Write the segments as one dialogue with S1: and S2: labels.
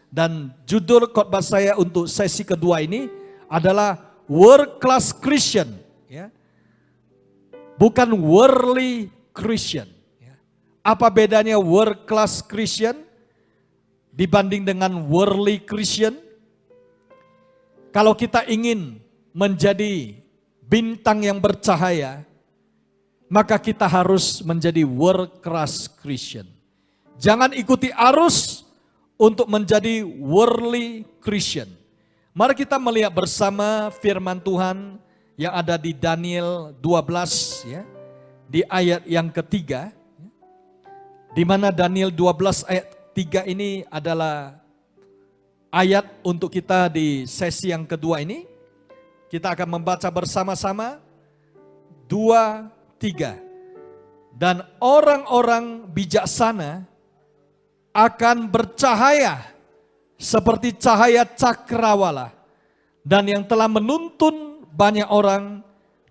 S1: Dan judul khotbah saya untuk sesi kedua ini adalah World Class Christian, ya. Bukan worldly Christian. Apa bedanya World Class Christian dibanding dengan worldly Christian? Kalau kita ingin menjadi bintang yang bercahaya, maka kita harus menjadi world class Christian. Jangan ikuti arus untuk menjadi worldly Christian. Mari kita melihat bersama firman Tuhan yang ada di Daniel 12, ya, di ayat yang ketiga. Di mana Daniel 12 ayat 3 ini adalah ayat untuk kita di sesi yang kedua ini. Kita akan membaca bersama-sama 2, 3. Dan orang-orang bijaksana akan bercahaya seperti cahaya cakrawala, dan yang telah menuntun banyak orang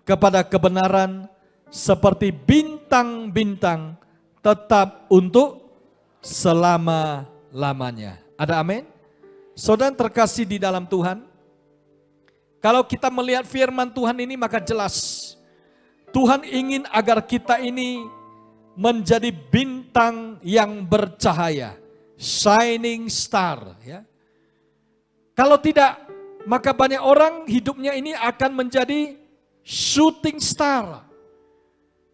S1: kepada kebenaran seperti bintang-bintang tetap untuk selama-lamanya. Ada amin? Saudara terkasih di dalam Tuhan, kalau kita melihat firman Tuhan ini maka jelas Tuhan ingin agar kita ini menjadi bintang yang bercahaya, shining star, ya. Kalau tidak, maka banyak orang hidupnya ini akan menjadi shooting star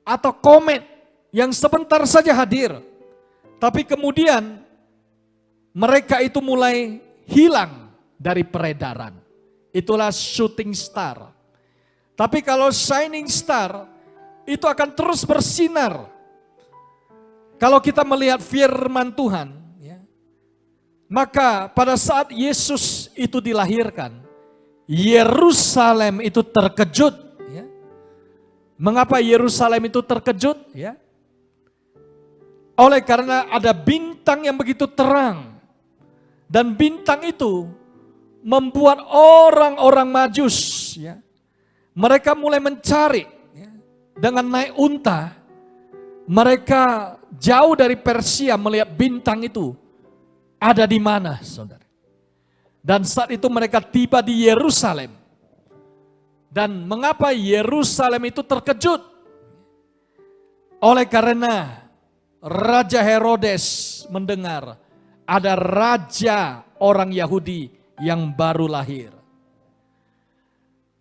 S1: atau komet yang sebentar saja hadir, tapi kemudian mereka itu mulai hilang dari peredaran. Itulah shooting star. Tapi kalau shining star, itu akan terus bersinar. Kalau kita melihat firman Tuhan, ya, maka pada saat Yesus itu dilahirkan, Yerusalem itu terkejut. Ya. Mengapa Yerusalem itu terkejut? Ya. Oleh karena ada bintang yang begitu terang. Dan bintang itu membuat orang-orang Majus, ya, mereka mulai mencari, ya, dengan naik unta. Mereka jauh dari Persia melihat bintang itu ada di mana, saudara. Dan saat itu mereka tiba di Yerusalem. Dan mengapa Yerusalem itu terkejut? Oleh karena Raja Herodes mendengar ada raja orang Yahudi yang baru lahir.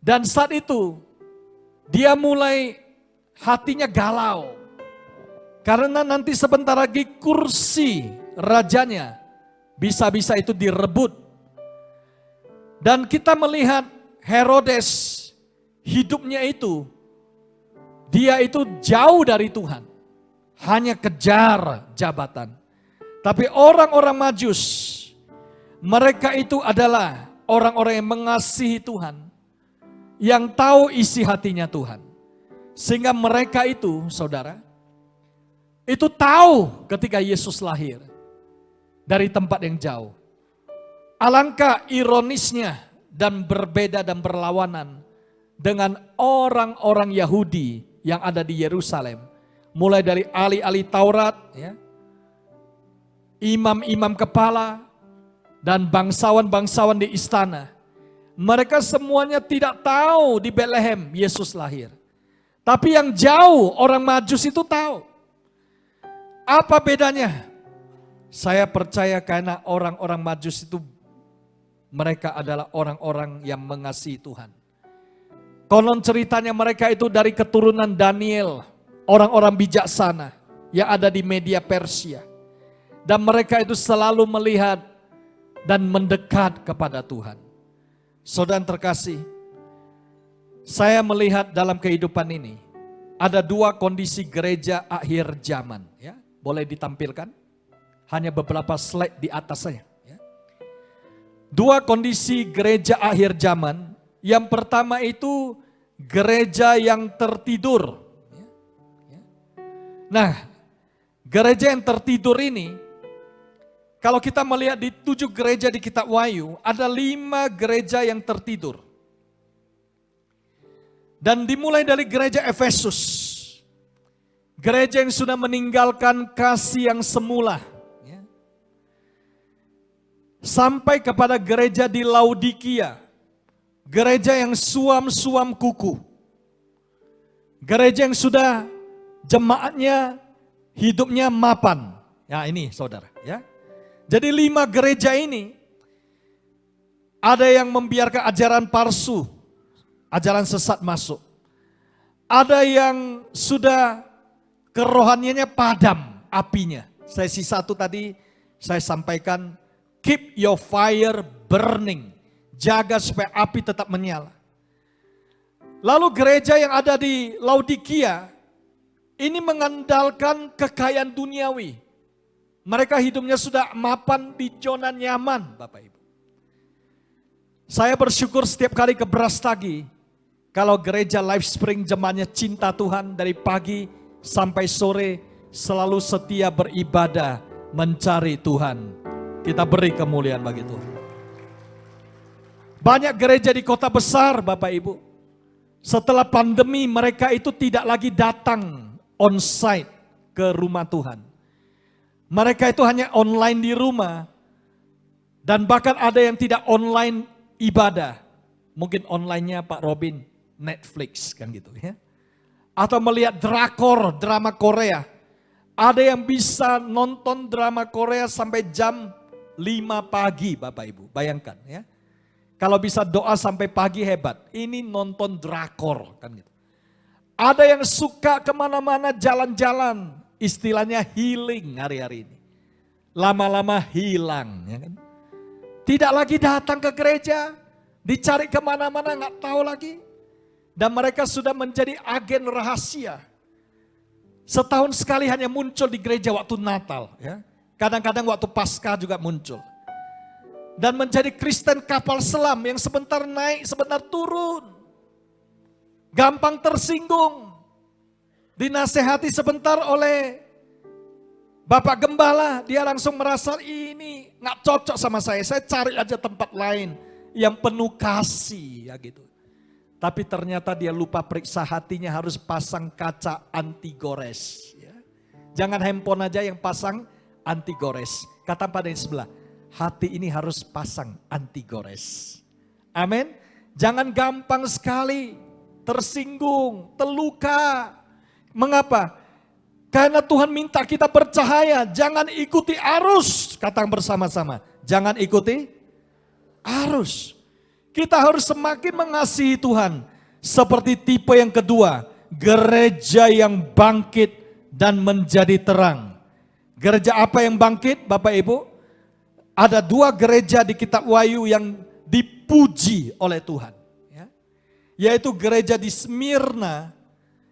S1: Dan saat itu dia mulai hatinya galau. Karena nanti sebentar lagi kursi rajanya bisa-bisa itu direbut. Dan kita melihat Herodes hidupnya itu, dia itu jauh dari Tuhan. Hanya kejar jabatan. Tapi orang-orang Majus, mereka itu adalah orang-orang yang mengasihi Tuhan. Yang tahu isi hatinya Tuhan. Sehingga mereka itu, saudara, itu tahu ketika Yesus lahir dari tempat yang jauh. Alangkah ironisnya dan berbeda dan berlawanan dengan orang-orang Yahudi yang ada di Yerusalem. Mulai dari ahli-ahli Taurat, ya, imam-imam kepala, dan bangsawan-bangsawan di istana. Mereka semuanya tidak tahu di Betlehem Yesus lahir. Tapi yang jauh orang Majus itu tahu. Apa bedanya? Saya percaya karena orang-orang Majus itu mereka adalah orang-orang yang mengasihi Tuhan. Konon ceritanya mereka itu dari keturunan Daniel, orang-orang bijaksana yang ada di Media Persia. Dan mereka itu selalu melihat dan mendekat kepada Tuhan. Saudara terkasih, saya melihat dalam kehidupan ini ada dua kondisi gereja akhir zaman. Ya, boleh ditampilkan? Hanya beberapa slide di atas saja. Ya. Dua kondisi gereja akhir zaman. Yang pertama itu gereja yang tertidur. Ya. Ya. Nah, gereja yang tertidur ini, kalau kita melihat di 7 gereja di kitab Wahyu, ada 5 gereja yang tertidur. Dan dimulai dari gereja Efesus. Gereja yang sudah meninggalkan kasih yang semula. sampai kepada gereja di Laodikia, gereja yang suam-suam kuku, gereja yang sudah jemaatnya hidupnya mapan. Ya ini saudara ya. Jadi 5 gereja ini ada yang membiarkan ajaran palsu, ajaran sesat masuk. Ada yang sudah kerohaniannya padam apinya. Sesi 1 tadi saya sampaikan, keep your fire burning. Jaga supaya api tetap menyala. Lalu gereja yang ada di Laodikia ini mengandalkan kekayaan duniawi. Mereka hidupnya sudah mapan di zona nyaman, Bapak Ibu. Saya bersyukur setiap kali ke Brastagi, kalau gereja Life Spring jemaatnya cinta Tuhan dari pagi sampai sore selalu setia beribadah mencari Tuhan. Kita beri kemuliaan bagi Tuhan. Banyak gereja di kota besar Bapak Ibu, setelah pandemi mereka itu tidak lagi datang on-site ke rumah Tuhan. Mereka itu hanya online di rumah. Dan bahkan ada yang tidak online ibadah. Mungkin online-nya Pak Robin, Netflix kan gitu ya. Atau melihat drakor, drama Korea. Ada yang bisa nonton drama Korea sampai jam 5 pagi Bapak Ibu. Bayangkan ya. Kalau bisa doa sampai pagi hebat. Ini nonton drakor kan gitu. Ada yang suka kemana-mana jalan-jalan. Istilahnya healing hari-hari ini. Lama-lama hilang. Ya kan? Tidak lagi datang ke gereja. Dicari kemana-mana gak tahu lagi. Dan mereka sudah menjadi agen rahasia. Setahun sekali hanya muncul di gereja waktu Natal. Ya. Kadang-kadang waktu Paskah juga muncul. Dan menjadi Kristen kapal selam yang sebentar naik, sebentar turun. Gampang tersinggung. Dinasehati sebentar oleh Bapak Gembala, dia langsung merasa ini gak cocok sama saya cari aja tempat lain yang penuh kasih ya gitu. Tapi ternyata dia lupa periksa hatinya harus pasang kaca anti gores. Ya. Jangan handphone aja yang pasang anti gores. Kata pada yang sebelah, hati ini harus pasang anti gores. Amin. Jangan gampang sekali tersinggung, terluka. Mengapa? Karena Tuhan minta kita bercahaya, jangan ikuti arus. Kata bersama-sama, jangan ikuti arus. Kita harus semakin mengasihi Tuhan. Seperti tipe yang kedua, gereja yang bangkit dan menjadi terang. Gereja apa yang bangkit Bapak Ibu? Ada 2 gereja di kitab Wahyu yang dipuji oleh Tuhan. Ya. Yaitu gereja di Smyrna,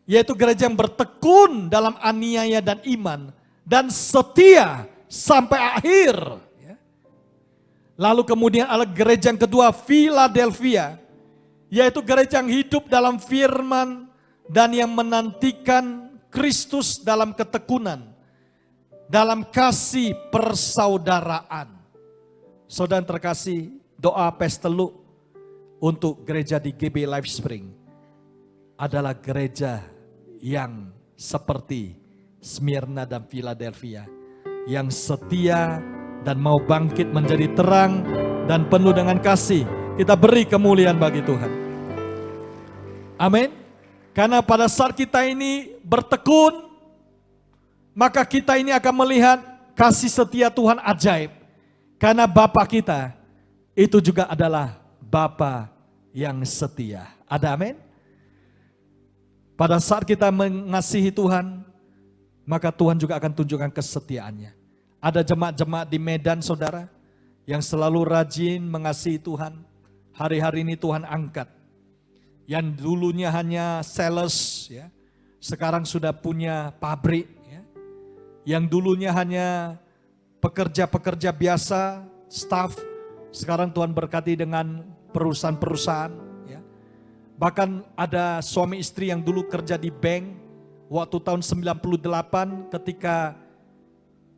S1: yaitu gereja yang bertekun dalam aniaya dan iman. Dan setia sampai akhir. Lalu kemudian ada gereja yang kedua, Philadelphia. Yaitu gereja yang hidup dalam firman dan yang menantikan Kristus dalam ketekunan. Dalam kasih persaudaraan. Saudara terkasih, doa pestelu untuk gereja di GB Life Spring adalah gereja yang seperti Smyrna dan Philadelphia. Yang setia dan mau bangkit menjadi terang dan penuh dengan kasih. Kita beri kemuliaan bagi Tuhan. Amin. Karena pada saat kita ini bertekun, maka kita ini akan melihat kasih setia Tuhan ajaib. Karena Bapa kita itu juga adalah Bapa yang setia. Ada amin? Pada saat kita mengasihi Tuhan, maka Tuhan juga akan tunjukkan kesetiaannya. Ada jemaat-jemaat di Medan saudara, yang selalu rajin mengasihi Tuhan. Hari-hari ini Tuhan angkat. Yang dulunya hanya sales, ya, sekarang sudah punya pabrik. Ya. Yang dulunya hanya pekerja-pekerja biasa, staff, sekarang Tuhan berkati dengan perusahaan-perusahaan. Ya. Bahkan ada suami istri yang dulu kerja di bank, waktu tahun 98 ketika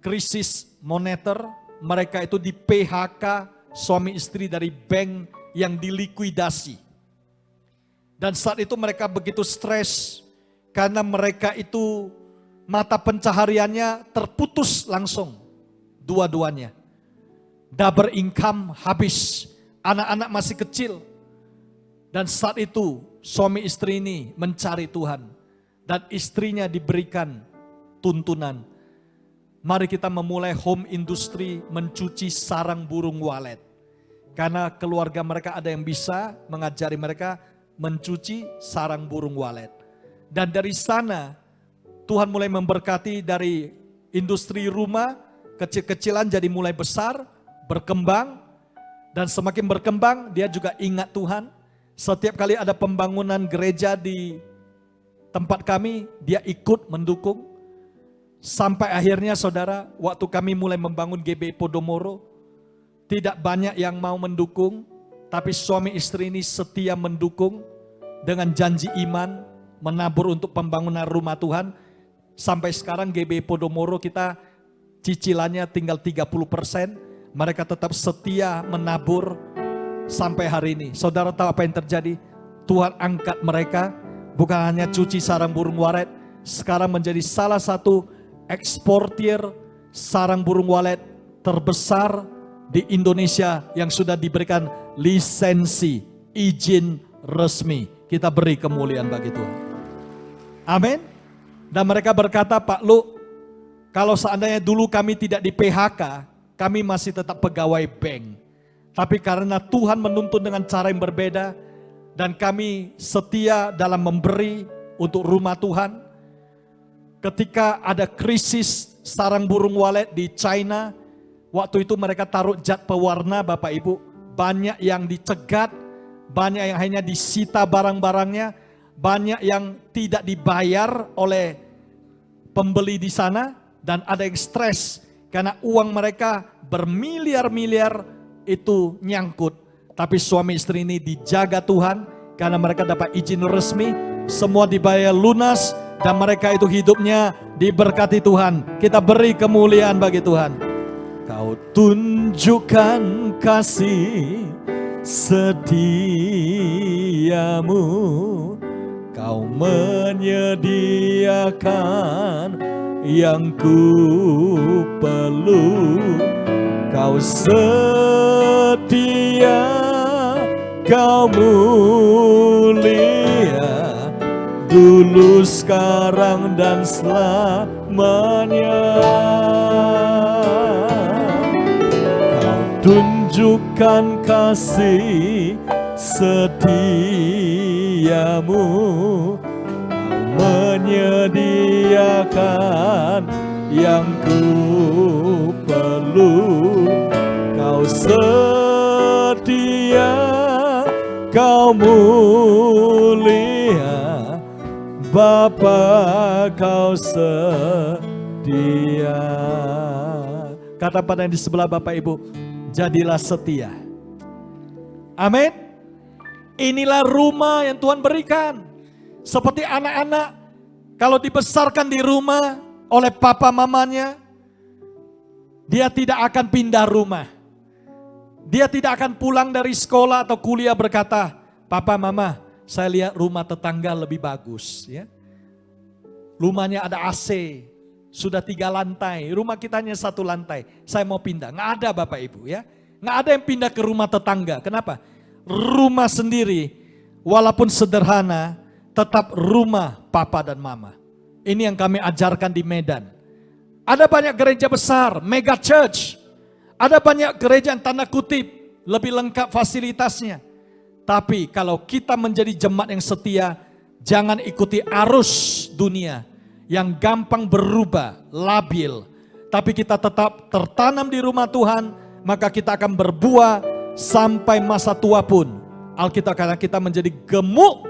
S1: krisis moneter, mereka itu di PHK suami istri dari bank yang dilikuidasi. Dan saat itu mereka begitu stres karena mereka itu mata pencahariannya terputus langsung. Dua-duanya. double income habis, anak-anak masih kecil. Dan saat itu suami istri ini mencari Tuhan. Dan istrinya diberikan tuntunan. Mari kita memulai home industry mencuci sarang burung walet. Karena keluarga mereka ada yang bisa mengajari mereka mencuci sarang burung walet. Dan dari sana Tuhan mulai memberkati dari industri rumah, kecil-kecilan jadi mulai besar, berkembang. Dan semakin berkembang dia juga ingat Tuhan. Setiap kali ada pembangunan gereja di tempat kami, dia ikut mendukung. Sampai akhirnya saudara, waktu kami mulai membangun GBI Podomoro, tidak banyak yang mau mendukung, tapi suami istri ini setia mendukung dengan janji iman, menabur untuk pembangunan rumah Tuhan. Sampai sekarang GBI Podomoro kita cicilannya tinggal 30%, mereka tetap setia menabur sampai hari ini. Saudara tahu apa yang terjadi? Tuhan angkat mereka, bukan hanya cuci sarang burung walet, sekarang menjadi salah satu eksportir sarang burung walet terbesar di Indonesia yang sudah diberikan lisensi, izin resmi. Kita beri kemuliaan bagi Tuhan. Amin. Dan mereka berkata, Pak Lu, kalau seandainya dulu kami tidak di PHK, kami masih tetap pegawai bank. Tapi karena Tuhan menuntun dengan cara yang berbeda, dan kami setia dalam memberi untuk rumah Tuhan. Ketika ada krisis sarang burung walet di China, waktu itu mereka taruh zat pewarna Bapak Ibu, banyak yang dicegat, banyak yang hanya disita barang-barangnya, banyak yang tidak dibayar oleh pembeli di sana, dan ada yang stres karena uang mereka bermiliar-miliar itu nyangkut. Tapi suami istri ini dijaga Tuhan karena mereka dapat izin resmi, semua dibayar lunas, dan mereka itu hidupnya diberkati Tuhan. Kita beri kemuliaan bagi Tuhan. Kau tunjukkan kasih setiamu, Kau menyediakan yang ku perlu. Kau setia, Kau mulia, dulu, sekarang, dan selamanya. Kau tunjukkan kasih setiamu, Kau menyediakan yang ku perlu. Kau setia, Kau mulia, Bapa, Kau setia. Kata pada yang di sebelah Bapak Ibu, jadilah setia. Amin. Inilah rumah yang Tuhan berikan. Seperti anak-anak, kalau dibesarkan di rumah oleh papa mamanya, dia tidak akan pindah rumah. Dia tidak akan pulang dari sekolah atau kuliah berkata, Papa, Mama, saya lihat rumah tetangga lebih bagus. Ya. Rumahnya ada AC, sudah 3 lantai, rumah kita hanya 1 lantai. Saya mau pindah. Nggak ada Bapak Ibu ya. Nggak ada yang pindah ke rumah tetangga. Kenapa? Rumah sendiri, walaupun sederhana, tetap rumah Papa dan Mama. Ini yang kami ajarkan di Medan. Ada banyak gereja besar, mega church. Ada banyak gereja yang tanda kutip lebih lengkap fasilitasnya. Tapi kalau kita menjadi jemaat yang setia, jangan ikuti arus dunia yang gampang berubah, labil. Tapi kita tetap tertanam di rumah Tuhan, maka kita akan berbuah sampai masa tua pun. Alkitab kata kita menjadi gemuk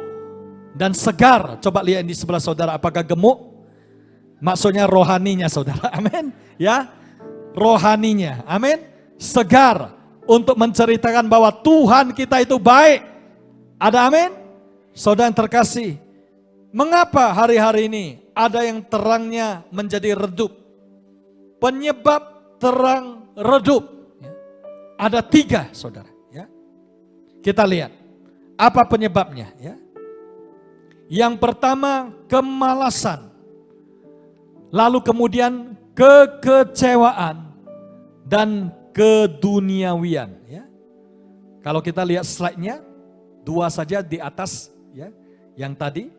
S1: dan segar. Coba lihat di sebelah saudara, apakah gemuk? Maksudnya rohaninya saudara, amin. Ya, rohaninya, amin. Segar untuk menceritakan bahwa Tuhan kita itu baik. Ada amin? Saudara yang terkasih, mengapa hari-hari ini ada yang terangnya menjadi redup? Penyebab terang redup ada 3 saudara. Ya. Kita lihat apa penyebabnya. Ya. Yang pertama kemalasan. Lalu kemudian kekecewaan dan keduniawian. Ya. Kalau kita lihat slide-nya, 2 saja di atas, ya, yang tadi.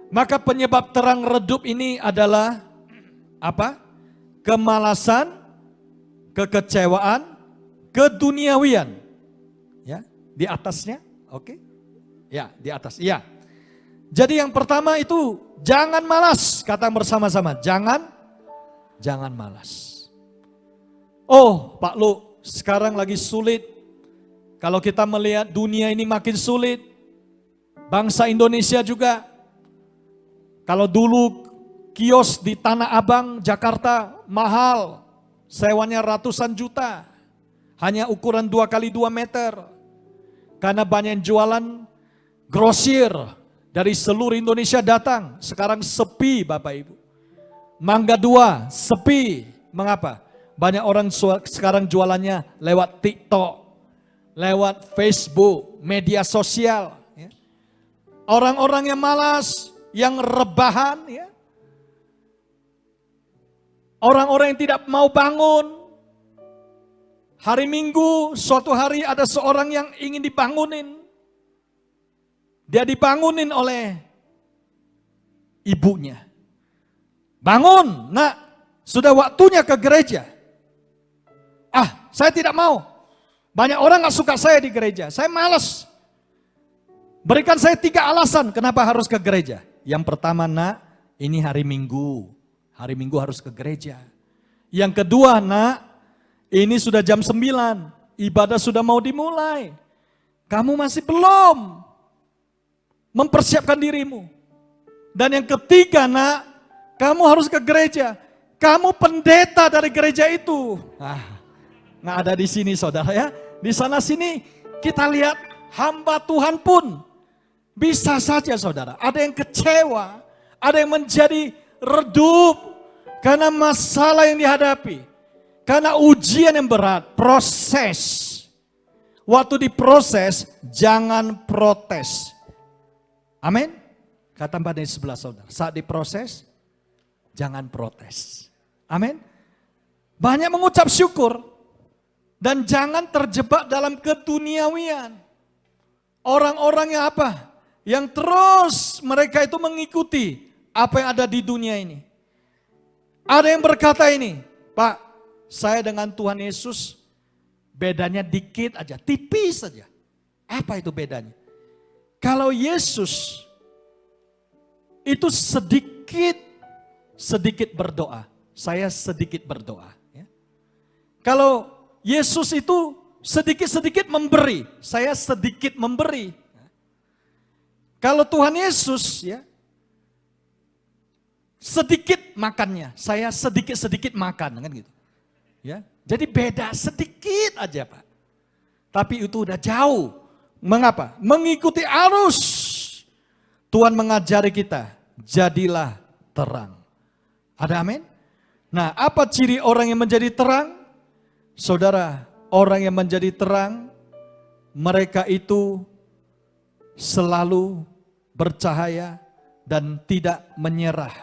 S1: Maka penyebab terang redup ini adalah apa? Kemalasan, kekecewaan, keduniawian. Ya, di atasnya, oke? Ya, di atas. Ya. Jadi yang pertama itu jangan malas, kata bersama-sama. Jangan malas. Oh, Pak Lu, sekarang lagi sulit. Kalau kita melihat dunia ini makin sulit. Bangsa Indonesia juga. Kalau dulu kios di Tanah Abang, Jakarta mahal. Sewanya ratusan juta. Hanya ukuran 2x2 meter. Karena banyak yang jualan grosir. Dari seluruh Indonesia datang. Sekarang sepi Bapak Ibu. Mangga 2 sepi. Mengapa? Banyak orang sekarang jualannya lewat TikTok, lewat Facebook, media sosial. Ya. Orang-orang yang malas, yang rebahan, ya. Orang-orang yang tidak mau bangun. Hari Minggu, suatu hari ada seorang yang ingin dibangunin. Dia dibangunin oleh ibunya. Bangun, nak, sudah waktunya ke gereja. Ah, saya tidak mau. Banyak orang gak suka saya di gereja. Saya malas. Berikan saya 3 alasan kenapa harus ke gereja. Yang pertama, nak, ini hari Minggu. Hari Minggu harus ke gereja. Yang kedua, nak, ini sudah jam 9. Ibadah sudah mau dimulai. Kamu masih belum mempersiapkan dirimu. Dan yang ketiga, nak, kamu harus ke gereja. Kamu pendeta dari gereja itu. Nggak ada di sini saudara ya. Di sana sini kita lihat hamba Tuhan pun bisa saja saudara. Ada yang kecewa, ada yang menjadi redup karena masalah yang dihadapi. Karena ujian yang berat, proses. Waktu diproses, jangan protes. Amin. Kata Mbak di sebelah saudara, saat diproses, jangan protes. Amin. Banyak mengucap syukur. Dan jangan terjebak dalam keduniawian. Orang-orang yang apa? Yang terus mereka itu mengikuti apa yang ada di dunia ini. Ada yang berkata ini, Pak, saya dengan Tuhan Yesus bedanya dikit aja, tipis saja. Apa itu bedanya? Kalau Yesus itu sedikit berdoa, saya sedikit berdoa. Ya. Kalau Yesus itu sedikit-sedikit memberi, saya sedikit memberi. Kalau Tuhan Yesus ya sedikit makannya, saya sedikit-sedikit makan kan gitu. Ya. Jadi beda sedikit aja, Pak. Tapi itu udah jauh. Mengapa? Mengikuti arus. Tuhan mengajari kita, jadilah terang. Ada amin? Nah, apa ciri orang yang menjadi terang? Saudara, orang yang menjadi terang, mereka itu selalu bercahaya dan tidak menyerah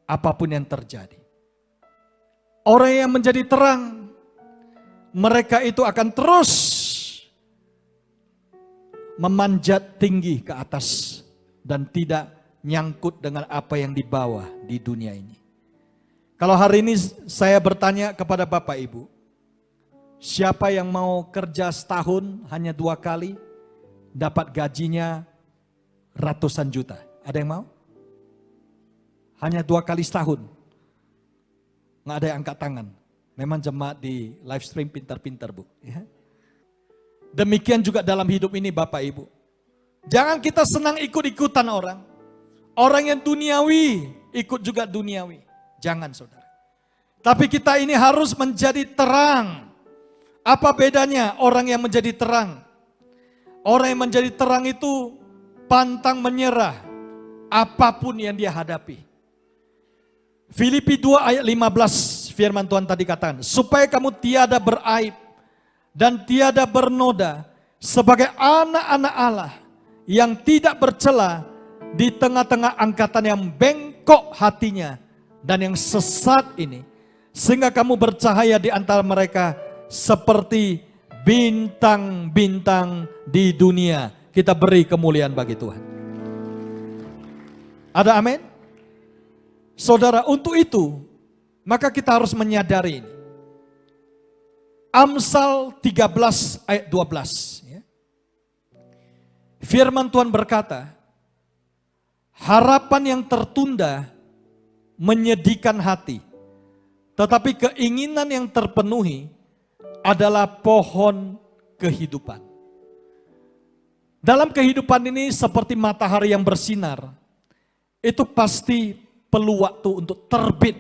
S1: apapun yang terjadi. Orang yang menjadi terang, mereka itu akan terus memanjat tinggi ke atas dan tidak nyangkut dengan apa yang di bawah di dunia ini. Kalau hari ini saya bertanya kepada Bapak Ibu, siapa yang mau kerja setahun hanya 2 kali, dapat gajinya ratusan juta? Ada yang mau? Hanya 2 kali setahun. Nggak ada yang angkat tangan. Memang jemaat di live stream pintar-pintar Bu. Ya. Demikian juga dalam hidup ini Bapak Ibu. Jangan kita senang ikut-ikutan orang. Orang yang duniawi, ikut juga duniawi. Jangan saudara. Tapi kita ini harus menjadi terang. Apa bedanya orang yang menjadi terang? Orang yang menjadi terang itu pantang menyerah apapun yang dia hadapi. Filipi 2 ayat 15 firman Tuhan tadi katakan, supaya kamu tiada beraib dan tiada bernoda sebagai anak-anak Allah yang tidak bercela di tengah-tengah angkatan yang bengkok hatinya dan yang sesat ini. Sehingga kamu bercahaya di antara mereka seperti bintang-bintang di dunia. Kita beri kemuliaan bagi Tuhan. Ada amin? Saudara, untuk itu, maka kita harus menyadari ini. Amsal 13 ayat 12. Ya. Firman Tuhan berkata, harapan yang tertunda menyedihkan hati, tetapi keinginan yang terpenuhi adalah pohon kehidupan. Dalam kehidupan ini seperti matahari yang bersinar, itu pasti perlu waktu untuk terbit.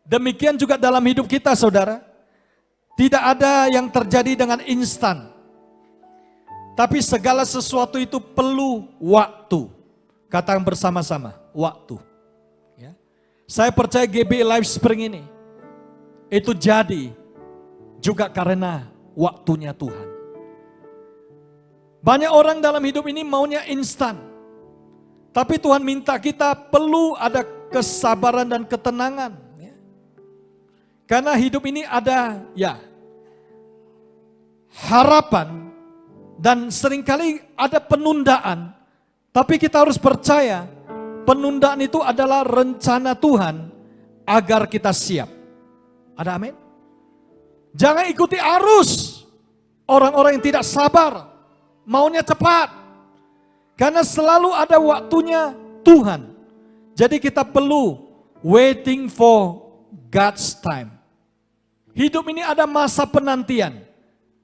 S1: Demikian juga dalam hidup kita, saudara. Tidak ada yang terjadi dengan instan. Tapi segala sesuatu itu perlu waktu. Katakan bersama-sama, waktu. Ya. Saya percaya GB Live Spring ini, itu jadi juga karena waktunya Tuhan. Banyak orang dalam hidup ini maunya instan. Tapi Tuhan minta kita perlu ada kesabaran dan ketenangan. Ya. Karena hidup ini ada harapan dan seringkali ada penundaan. Tapi kita harus percaya penundaan itu adalah rencana Tuhan agar kita siap. Ada amin? Jangan ikuti arus orang-orang yang tidak sabar, maunya cepat. Karena selalu ada waktunya Tuhan. Jadi kita perlu waiting for God's time. Hidup ini ada masa penantian.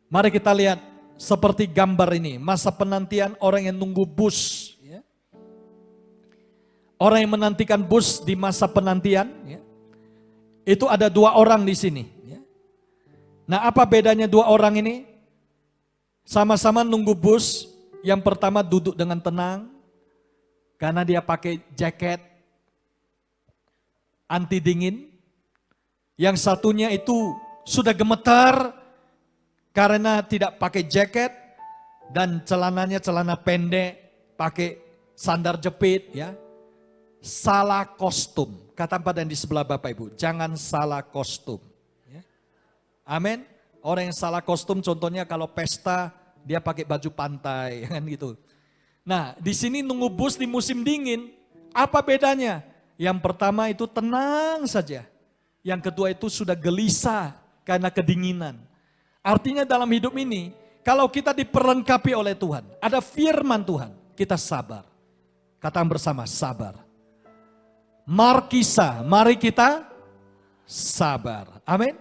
S1: Mari kita lihat seperti gambar ini. Masa penantian orang yang nunggu bus. Ya. Orang yang menantikan bus di masa penantian. Ya. Itu ada 2 orang di sini. Ya. Nah, apa bedanya 2 orang ini? Sama-sama nunggu bus. Yang pertama duduk dengan tenang. Karena dia pakai jaket anti dingin. Yang satunya itu sudah gemetar karena tidak pakai jaket dan celananya celana pendek, pakai sandal jepit ya. Salah kostum. Kata pada yang di sebelah Bapak Ibu, jangan salah kostum. Ya. Amin. Orang yang salah kostum contohnya kalau pesta dia pakai baju pantai kan gitu. Nah, di sini nunggu bus di musim dingin, apa bedanya? Yang pertama itu tenang saja. Yang kedua itu sudah gelisah karena kedinginan. Artinya dalam hidup ini, kalau kita diperlengkapi oleh Tuhan, ada firman Tuhan, kita sabar. Katakan bersama, sabar. Markisa, mari kita sabar. Amin.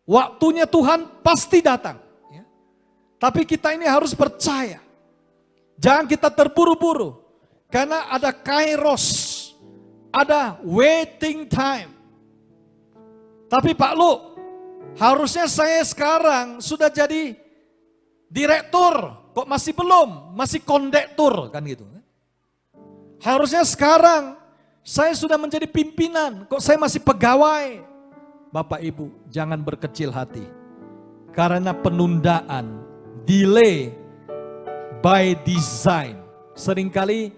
S1: Waktunya Tuhan pasti datang. Ya. Tapi kita ini harus percaya. Jangan kita terburu-buru. Karena ada kairos. Ada waiting time. Tapi Pak Lu, harusnya saya sekarang sudah jadi direktur. Kok masih belum? Masih kondektur kan gitu. Harusnya sekarang saya sudah menjadi pimpinan. Kok saya masih pegawai? Bapak Ibu, jangan berkecil hati. Karena penundaan, delay by design. Seringkali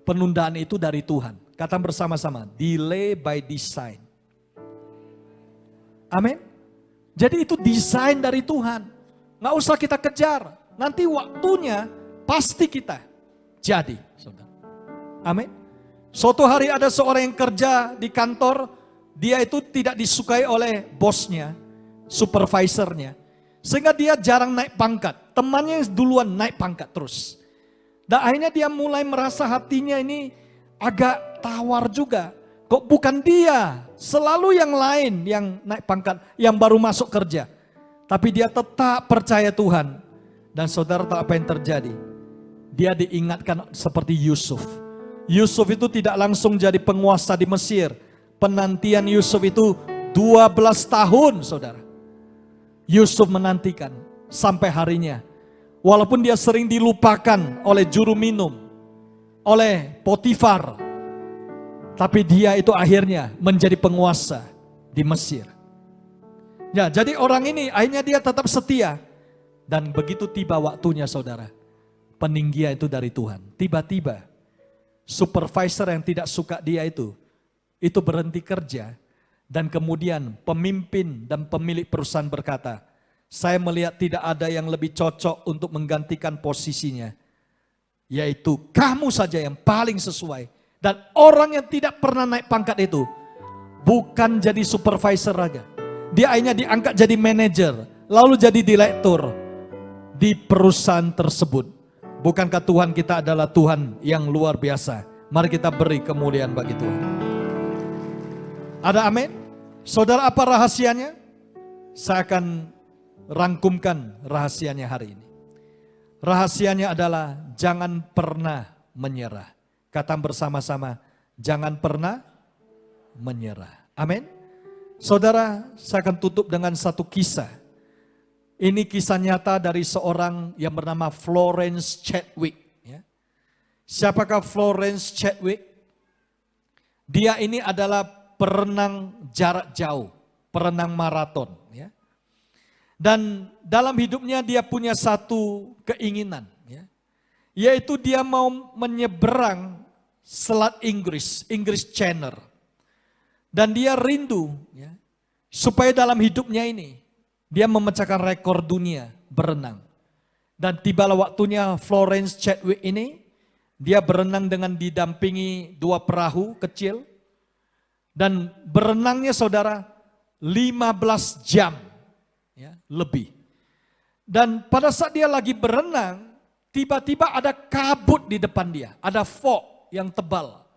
S1: penundaan itu dari Tuhan. Kata bersama-sama, delay by design. Amin. Jadi itu desain dari Tuhan. Nggak usah kita kejar. Nanti waktunya pasti kita jadi. Amin. Suatu hari ada seorang yang kerja di kantor. Dia itu tidak disukai oleh bosnya, supervisornya. Sehingga dia jarang naik pangkat. Temannya duluan naik pangkat terus. Dan akhirnya dia mulai merasa hatinya ini agak tawar juga. Kok bukan dia, selalu yang lain yang naik pangkat, yang baru masuk kerja. Tapi dia tetap percaya Tuhan. Dan saudara tahu apa yang terjadi? Dia diingatkan seperti Yusuf. Yusuf itu tidak langsung jadi penguasa di Mesir. Penantian Yusuf itu 12 tahun saudara. Yusuf menantikan sampai harinya. Walaupun dia sering dilupakan oleh juru minum, oleh Potifar. Tapi dia itu akhirnya menjadi penguasa di Mesir. Ya, jadi orang ini akhirnya dia tetap setia. Dan begitu tiba waktunya saudara, peninggian itu dari Tuhan. Tiba-tiba supervisor yang tidak suka dia itu berhenti kerja. Dan kemudian pemimpin dan pemilik perusahaan berkata, saya melihat tidak ada yang lebih cocok untuk menggantikan posisinya. Yaitu kamu saja yang paling sesuai. Dan orang yang tidak pernah naik pangkat itu bukan jadi supervisor aja. Dia akhirnya diangkat jadi manajer, lalu jadi direktur di perusahaan tersebut. Bukankah Tuhan kita adalah Tuhan yang luar biasa? Mari kita beri kemuliaan bagi Tuhan. Ada amin? Saudara, apa rahasianya? Saya akan rangkumkan rahasianya hari ini. Rahasianya adalah jangan pernah menyerah. Kata bersama-sama, jangan pernah menyerah. Amin. Saudara, saya akan tutup dengan satu kisah. Ini kisah nyata dari seorang yang bernama Florence Chadwick. Ya. Siapakah Florence Chadwick? Dia ini adalah perenang jarak jauh, perenang maraton. Ya. Dan dalam hidupnya dia punya satu keinginan. Ya. Yaitu dia mau menyeberang Selat Inggris, English Channel. Dan dia rindu ya, supaya dalam hidupnya ini dia memecahkan rekor dunia berenang. Dan tibalah waktunya Florence Chadwick ini, dia berenang dengan didampingi 2 perahu kecil. Dan berenangnya saudara 15 jam ya, lebih. Dan pada saat dia lagi berenang, tiba-tiba ada kabut di depan dia. Ada fog yang tebal.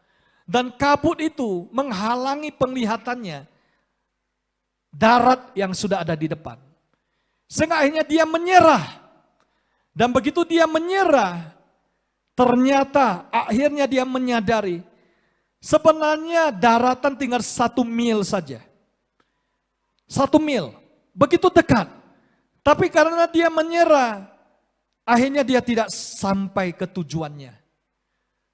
S1: Dan kabut itu menghalangi penglihatannya darat yang sudah ada di depan. Sehingga akhirnya dia menyerah. Dan begitu dia menyerah, ternyata akhirnya dia menyadari sebenarnya daratan tinggal 1 mil saja. 1 mil, begitu dekat. Tapi karena dia menyerah, akhirnya dia tidak sampai ke tujuannya.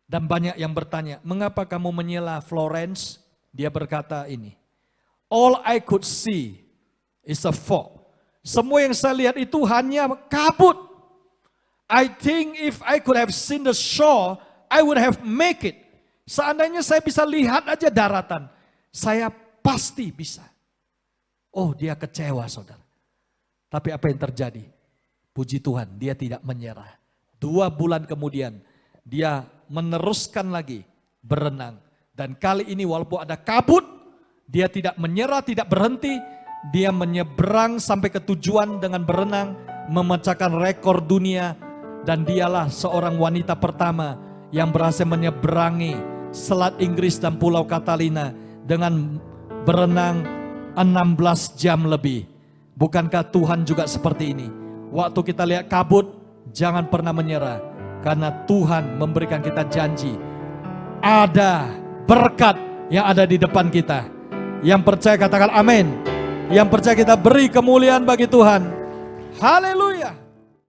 S1: Dan banyak yang bertanya, mengapa kamu menyela Florence? Dia berkata ini, all I could see is a fog. Semua yang saya lihat itu hanya kabut. I think if I could have seen the shore, I would have make it. Seandainya saya bisa lihat aja daratan, saya pasti bisa. Oh, dia kecewa saudara. Tapi apa yang terjadi? Puji Tuhan, dia tidak menyerah. 2 bulan kemudian, dia meneruskan lagi berenang. Dan kali ini walaupun ada kabut, dia tidak menyerah, tidak berhenti. Dia menyeberang sampai ke tujuan dengan berenang, memecahkan rekor dunia. Dan dialah seorang wanita pertama yang berhasil menyeberangi Selat Inggris dan Pulau Catalina dengan berenang 16 jam lebih. Bukankah Tuhan juga seperti ini? Waktu kita lihat kabut, jangan pernah menyerah. Karena Tuhan memberikan kita janji. Ada berkat yang ada di depan kita. Yang percaya katakan amin. Yang percaya kita beri kemuliaan bagi Tuhan. Haleluya.